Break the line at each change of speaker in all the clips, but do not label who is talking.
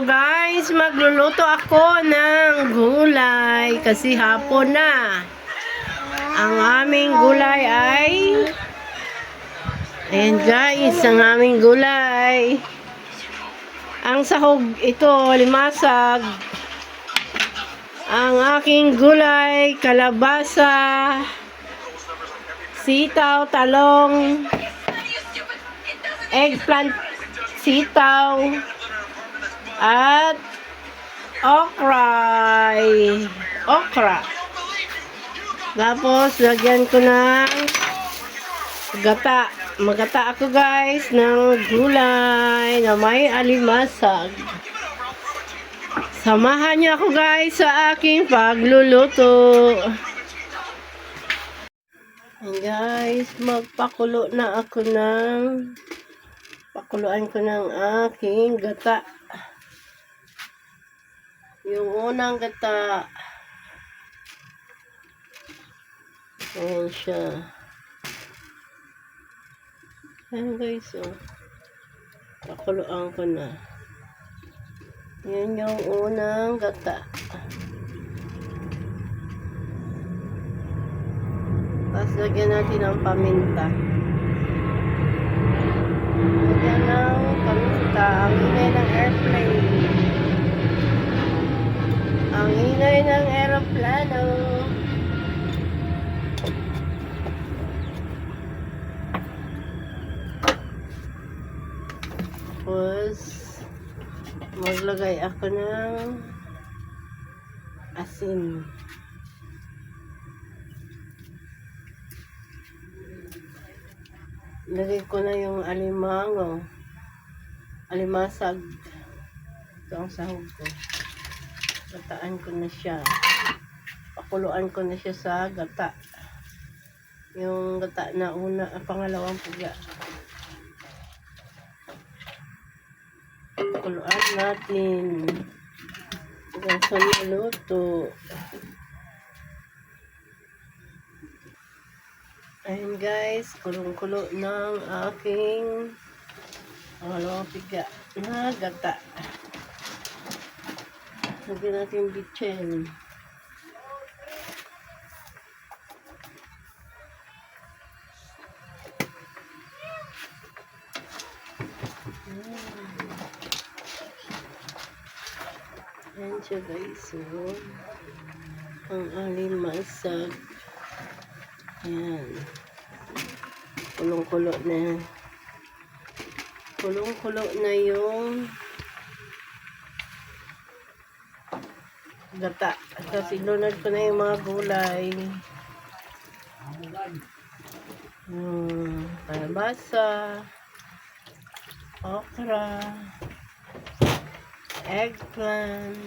So guys, magluluto ako ng gulay kasi hapon na. Ang aming gulay ay ayan guys, ang aming gulay. Ang sahog ito, limasag. Ang aking gulay, kalabasa, sitaw, talong, eggplant, sitaw, at okra. Tapos, lagyan ko ng gata. Magata ako guys ng gulay na may alimasag. Samahan niyo ako guys sa aking pagluluto. And guys, magpakulo na ako pakuluan ko ng aking gata. Yung unang gata. Ayan siya. Ayan guys, oh. Pakuluan ko na. Yan yung unang gata. Tapos lagyan natin ng paminta. Lagyan ng paminta. Ang ingay ng airplane. Ang ingay ng aeroplano. Tapos maglagay ako ng asin. Lagay ko na yung alimasag. Ito ang sahog ko. Gataan ko na siya. Pakuluan ko na siya sa gata. Yung gata na pangalawang puga. Pakuluan natin. Hanggang sa maluto. Ayan guys, kulong-kulo ng aking pangalawang piga na gata. Lagyan natin bitchin. Ayan siya guys, so ang alimasag. Ayan. Kulong-kulo na. Kulong-kulo na yung gata. Kasi lunod ko na yung mga gulay. Kalabasa, okra, eggplant.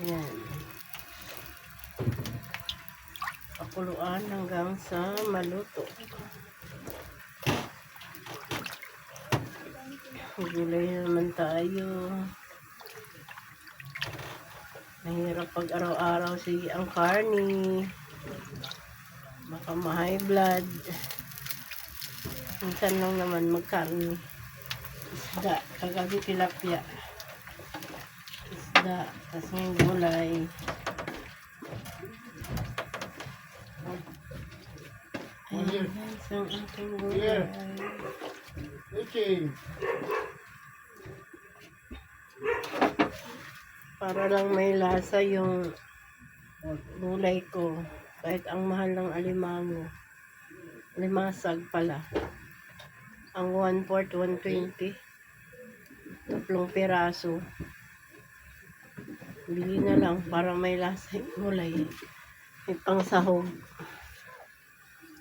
Ayan. Pakuluan hanggang sa maluto. Gulay naman tayo. Mahirap pag araw-araw ang karne. Baka ma-high blood. Minsan lang naman magkarne. Isda. Kagabi tilapia. Isda. Tapos yung gulay. Ayan guys, ang ating gulay. Para lang may lasa yung gulay ko. Kahit ang mahal ng alimasag pala. Ang 1/4, 120. Tatlong piraso. Bili na lang para may lasa yung gulay. May pang sahog.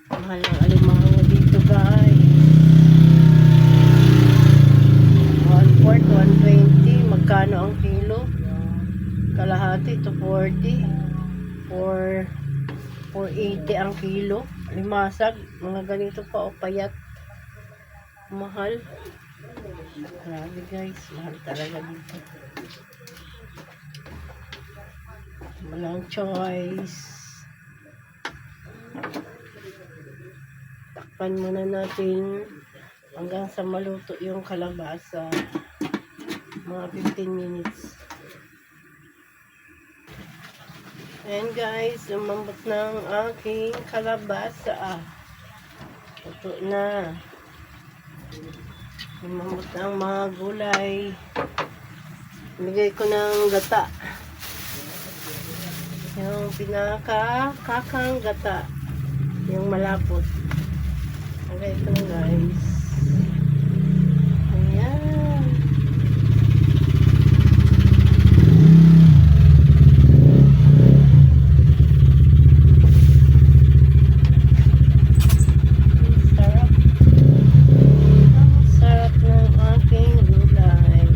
Mahal ng alimango dito guys. 1/4, 120. Magkano ang kilo? Kalahati to 40. 480 ang kilo. Limasag. Mga ganito pa o payat. Mahal. Grabe guys. Mahal talaga dito. Walang choice. Takpan muna natin hanggang sa maluto yung kalabasa. Mga 15 minutes. Ayan guys, umambot ng aking kalabasa. Ito na. Umambot ng mga gulay. Bigay ko ng gata. Yung pinaka-kakang gata. Yung malapot. Lagay ko na guys. Ayan. Sarap. Ang sarap ng aking gulay.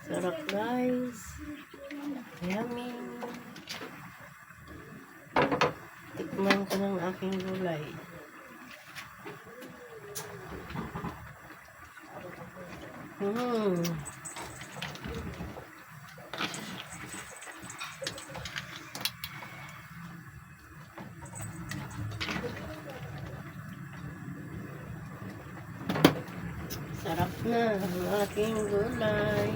Sarap guys. Yummy. Tikman ko ng aking gulay. Sarap na ang aking gulay.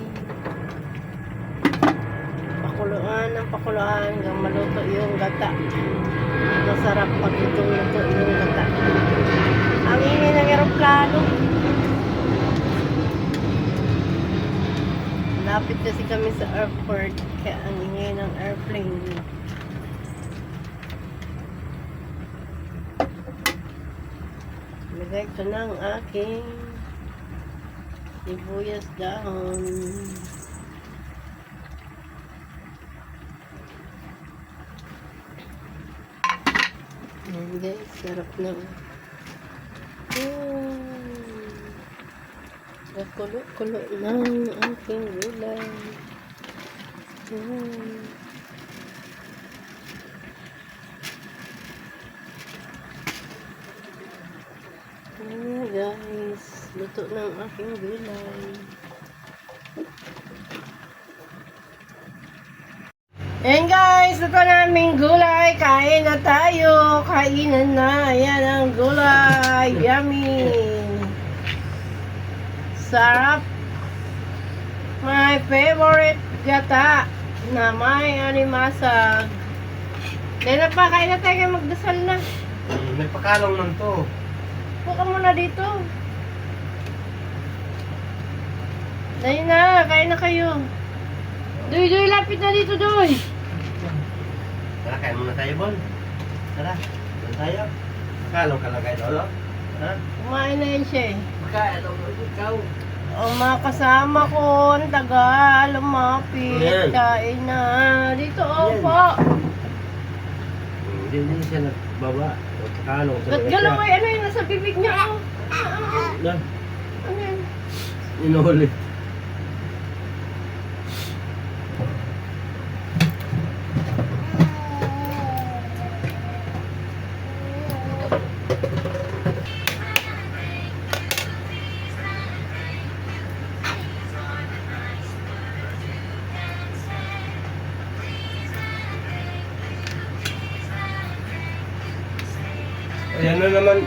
Pakuluan ng pakuluan hanggang maluto yung gata. Masarap pag luto yung gata. Ang ingay ng eroplano. Lapit kasi kami sa airport kaya ang ingay ng airplane. Lagay ko ng aking sibuyas dahon. Ayan guys, sarap na. Kulo-kulo ng aking gulay. Ayan guys, luto ng aking gulay. Ayan guys, luto naming gulay. Kain na tayo. Kainan na. Ayan ang gulay. Yummy. Sarap. My favorite gata na may animasag. Kaya na pa, kain na tayo. Magdasal na.
May pakalong lang to.
Puka muna dito. Dahil na, kain na kayo. Doy, lapit na dito, Doy.
Tara, kain muna tayo, Bon. Tara, doon tayo. Pakalong ka lang kayo, Lolo. Ha?
Kumain na yun siya eh.
Makain ako, ikaw.
Ang mga kasama ko, ang tagal, lumapit,
Ayan.
kain na. Dito,
Ayan.
opo.
Hindi siya nagbaba. O pakalong.
Ba't galaway, ano yun, nasa bibig niya, oh.
Na,
Ano yun?
inuhuli. Ayan na naman.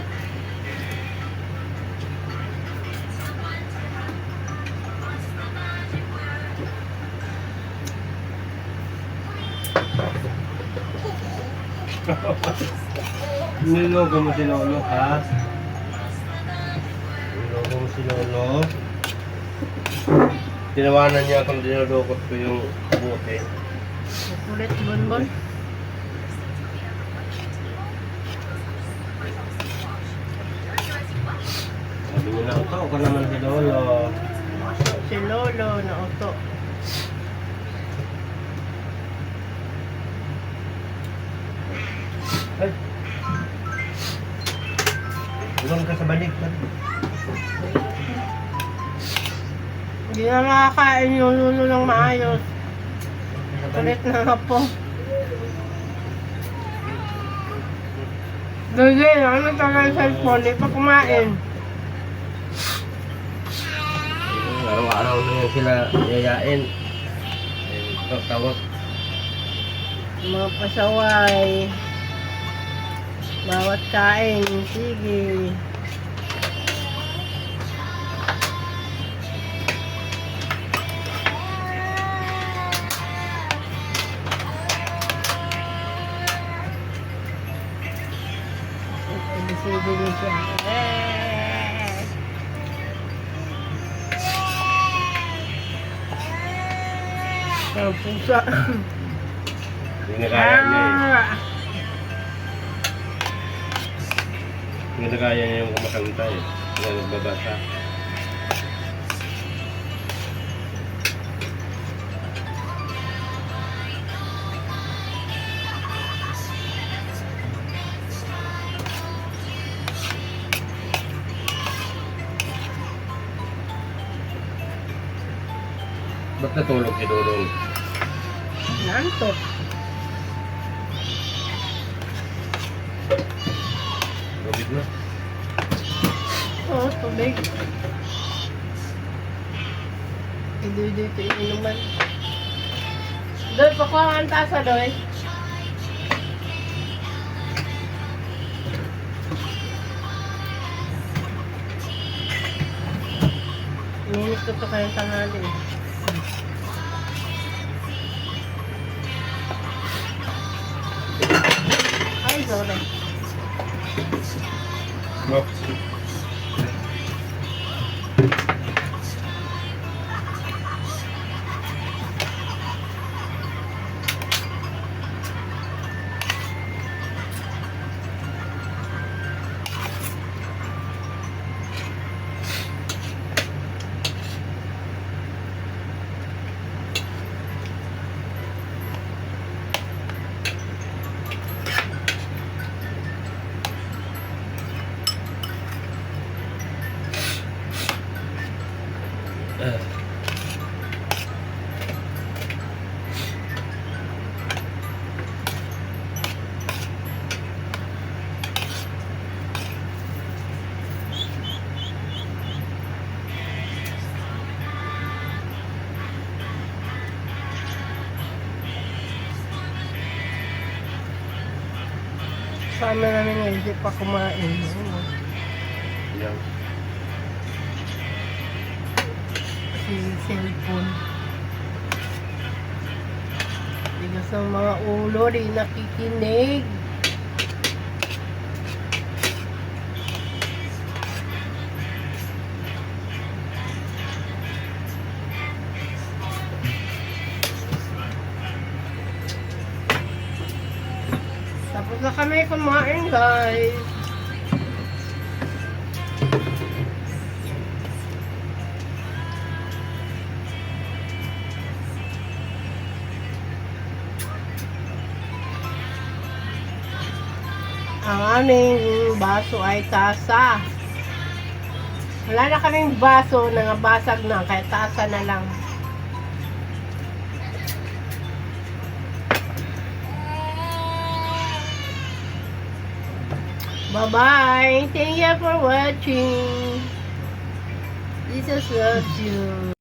Nilogo mo si Lolo, ha? Nilogo mo si Lolo. Tinawanan niya akong dinulukot ko yung buti.
Kulit, bonbon.
Sabi niya na, ito ka naman si Lolo.
Si Lolo na auto.
Ay! Tulong ka sa balik.
Hindi na makakain yung lulo ng maayos. Kulit na nga po. Dali, ano talaga yung cellphone? Di pa kumain.
Araw-araw na yan sila yayain. Tawag.
Mga pasaway. at kain. Sige. Sige din siya. Ang pusa.
Hindi na kaya niya eh. Hindi na kaya niya yung kumakanta eh. Hindi na nagbabasa. Ba't natulog si Dudong?
Nantok.
Tubig na.
Oo, tubig. Hindi dito inuman. Doy, pakuha ang tasa, Doy. Minit ko to kayong tanghali. Ay, sorry.
Oops.
Sana namin ngayon, hindi pa kumain.
Yan.
Si cellphone. Tigas ng mga ulo, di nakikinig. Tapos na kami kumain, guys. Ang aming baso ay tasa. Wala na kaming baso, nangabasag na, kaya tasa na lang. Bye-bye. Thank you for watching. Jesus loves you.